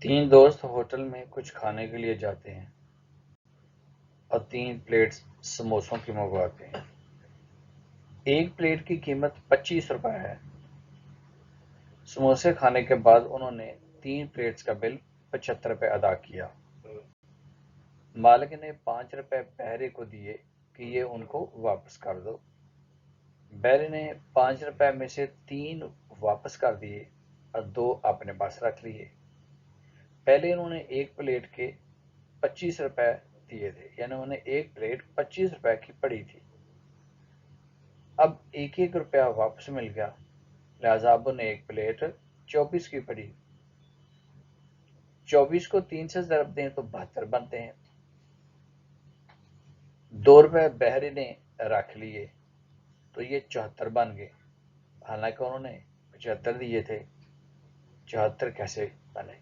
تین دوست ہوٹل میں کچھ کھانے کے لیے جاتے ہیں اور 3 پلیٹ سموسوں کی منگواتے ہیں۔ ایک پلیٹ کی قیمت 25 روپے ہے۔ سموسے کھانے کے بعد انہوں نے 3 پلیٹس کا بل 75 روپے ادا کیا۔ مالک نے 5 روپے بہرے کو دیے کہ یہ ان کو واپس کر دو۔ بہرے نے 5 روپے میں سے 3 واپس کر دیے اور 2 اپنے پاس رکھ لیے۔ پہلے انہوں نے ایک پلیٹ کے 25 روپے دیے تھے، یعنی انہوں نے ایک پلیٹ 25 روپے کی پڑی تھی۔ اب 1 روپیہ واپس مل گیا، لہذا اب انہیں ایک پلیٹ 24 کی پڑی۔ 24 کو 3 سے ضرب دیں تو 72 بنتے ہیں۔ 2 روپے بہرے نے رکھ لیے تو یہ 74 بن گئے، حالانکہ انہوں نے 75 دیے تھے۔ 74 کیسے بنے؟